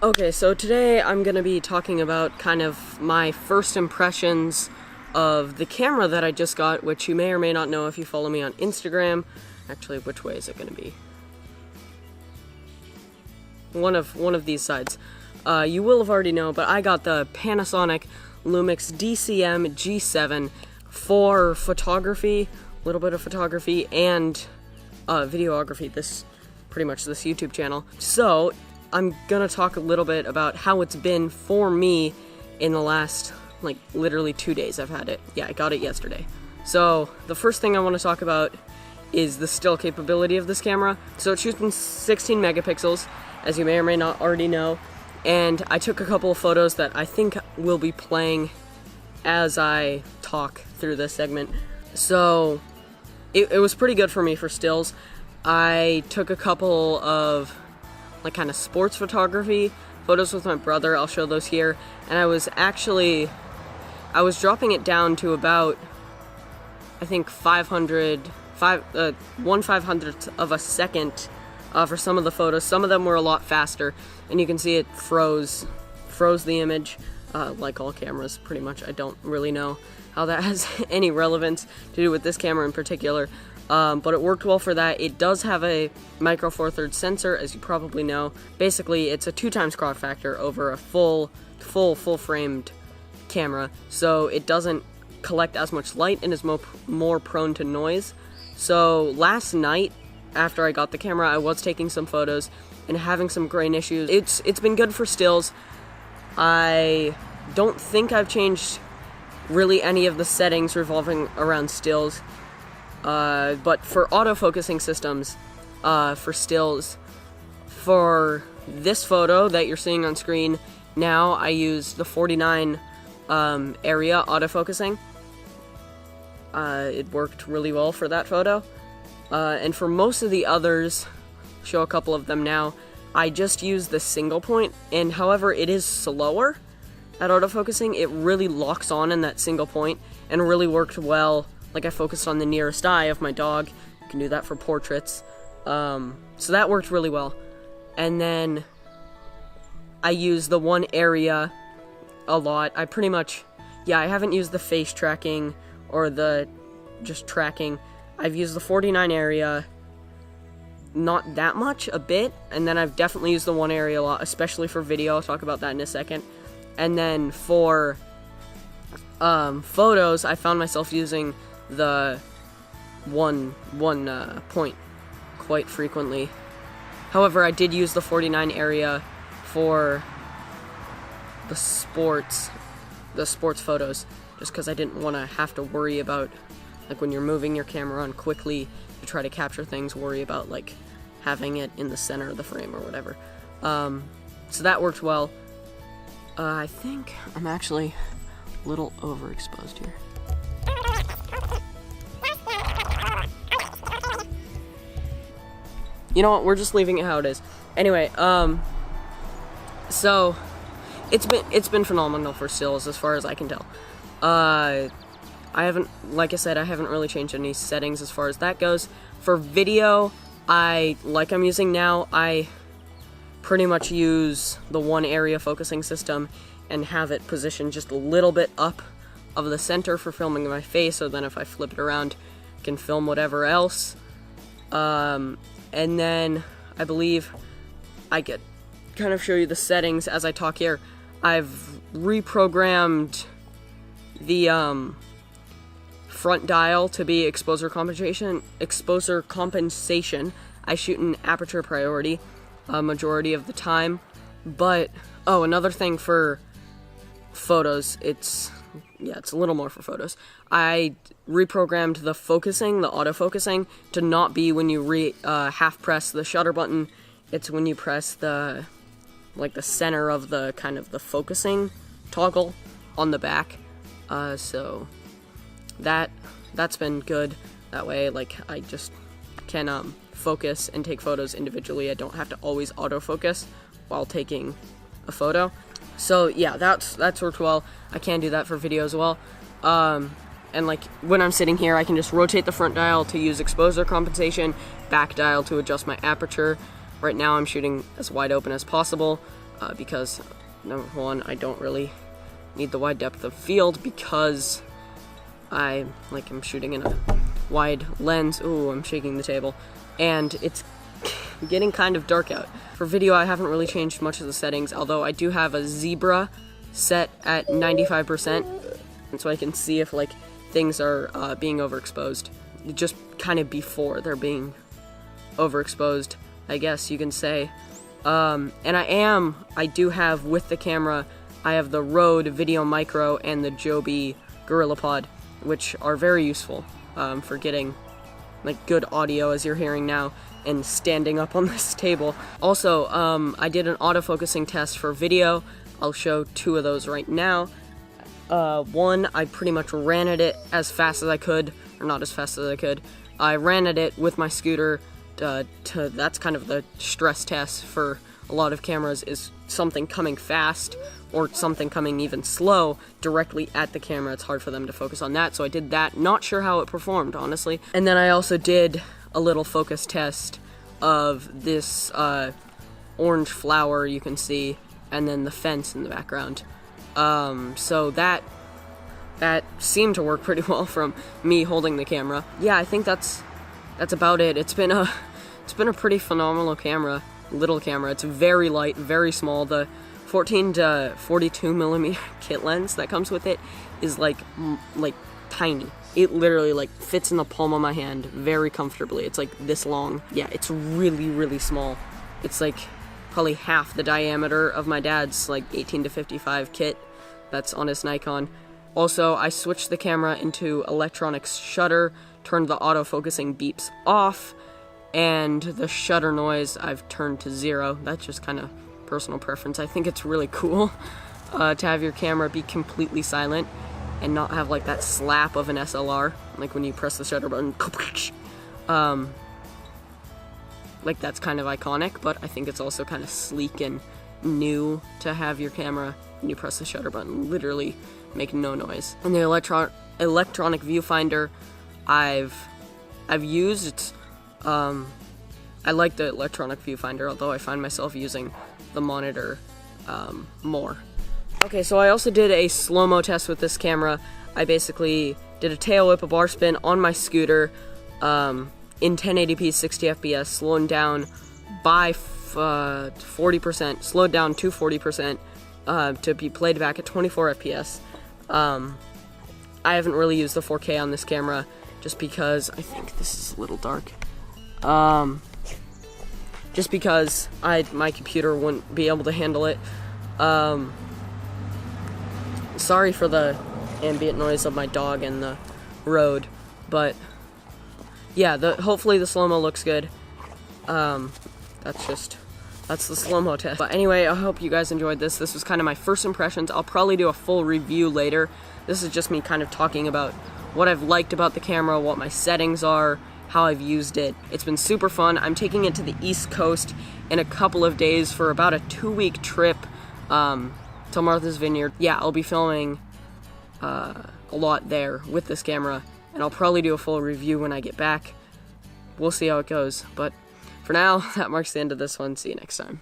Okay, so today I'm going to be talking about kind of my first impressions of the camera that I just got, which you may or may not know if you follow me on Instagram. Actually, which way is it going to be? One of these sides. You will have already know, but I got the Panasonic Lumix G7 for photography, a little bit of photography, and videography, pretty much this YouTube channel. So I'm gonna talk a little bit about how it's been for me in the last, literally 2 days I've had it. Yeah, I got it yesterday. So the first thing I want to talk about is the still capability of this camera. So it shoots in 16 megapixels, as you may or may not already know, and I took a couple of photos that I think will be playing as I talk through this segment. So it was pretty good for me for stills. I took a couple of kind of sports photography photos with my brother. I'll show those here. And I was dropping it down to about, I think 1/500th of a second for some of the photos. Some of them were a lot faster, and you can see it froze the image, like all cameras pretty much. I don't really know how that has any relevance to do with this camera in particular. But it worked well for that. It does have a micro four thirds sensor, as you probably know. Basically, it's a 2x crop factor over a full framed camera, so it doesn't collect as much light and is more prone to noise. So last night, after I got the camera, I was taking some photos and having some grain issues. It's been good for stills. I don't think I've changed really any of the settings revolving around stills. But for autofocusing systems, for stills, for this photo that you're seeing on screen now, I use the 49 area autofocusing. It worked really well for that photo. And for most of the others, show a couple of them now, I just use the single point, and however it is slower at autofocusing, it really locks on in that single point, and really worked well. I focused on the nearest eye of my dog. You can do that for portraits. So that worked really well. And then I use the one area a lot. I haven't used the face tracking or the just tracking. I've used the 49 area not that much, a bit, and then I've definitely used the one area a lot, especially for video. I'll talk about that in a second. And then for photos, I found myself using the one point quite frequently. However, I did use the 49 area for the sports photos, just because I didn't want to have to worry about, when you're moving your camera on quickly to try to capture things, worry about having it in the center of the frame or whatever. So that worked well. I think I'm actually a little overexposed here. You know what, we're just leaving it how it is. Anyway, so it's been phenomenal for stills as far as I can tell. I haven't really changed any settings as far as that goes. For video, I'm using now, I pretty much use the one area focusing system and have it positioned just a little bit up of the center for filming my face, so then if I flip it around, I can film whatever else. And then I believe I could kind of show you the settings as I talk here. I've reprogrammed the front dial to be exposure compensation. I shoot in aperture priority a majority of the time. But another thing for photos, it's a little more for photos. I reprogrammed the autofocusing, to not be when you half press the shutter button. It's when you press the center of the kind of the focusing toggle on the back. So that's been good. That way, I just can focus and take photos individually. I don't have to always autofocus while taking a photo. So yeah, that's worked well. I can do that for video as well. And when I'm sitting here, I can just rotate the front dial to use exposure compensation, back dial to adjust my aperture. Right now I'm shooting as wide open as possible. because number one, I don't really need the wide depth of field because I'm shooting in a wide lens. Ooh, I'm shaking the table, and it's getting kind of dark out. For video, I haven't really changed much of the settings, although I do have a zebra set at 95%, and so I can see if like things are being overexposed, just kind of before they're being overexposed, I guess you can say. And I do have with the camera, I have the Rode Video Micro and the Joby GorillaPod, which are very useful for getting like good audio as you're hearing now and standing up on this table. Also, I did an autofocusing test for video. I'll show two of those right now. One, I pretty much ran at it as fast as I could, or not as fast as I could. I ran at it with my scooter. That's kind of the stress test for a lot of cameras, is something coming fast or something coming even slow directly at the camera. It's hard for them to focus on that, so I did that. Not sure how it performed, honestly. And then I also did a little focus test of this orange flower you can see, and then the fence in the background. So that seemed to work pretty well from me holding the camera. Yeah, I think that's about it. It's been a pretty phenomenal camera, little camera. It's very light, very small. The 14 to 42 millimeter kit lens that comes with it is like tiny. It literally like fits in the palm of my hand very comfortably. It's like this long. Yeah, it's really, really small. It's like probably half the diameter of my dad's like 18 to 55 kit that's on his Nikon. Also, I switched the camera into electronic shutter, turned the autofocusing beeps off, and the shutter noise I've turned to 0. That's just kind of personal preference. I think it's really cool to have your camera be completely silent and not have like that slap of an SLR, like when you press the shutter button. Like that's kind of iconic, but I think it's also kind of sleek and new to have your camera, when you press the shutter button, literally make no noise. And the electronic viewfinder I've used, it's I like the electronic viewfinder, although I find myself using the monitor more. Okay, so I also did a slow-mo test with this camera. I basically did a tail whip, a bar spin on my scooter in 1080p 60 fps, slowing down by 40%, slowed down to 40% to be played back at 24 fps. I haven't really used the 4K on this camera just because I think this is a little dark. Just because my computer wouldn't be able to handle it. Sorry for the ambient noise of my dog and the road, but yeah, hopefully the slow-mo looks good. That's the slow-mo test. But anyway, I hope you guys enjoyed this. This was kind of my first impressions. I'll probably do a full review later. This is just me kind of talking about what I've liked about the camera, what my settings are, how I've used it. It's been super fun. I'm taking it to the East Coast in a couple of days for about a 2-week trip to Martha's Vineyard. Yeah, I'll be filming a lot there with this camera, and I'll probably do a full review when I get back. We'll see how it goes, but for now, that marks the end of this one. See you next time.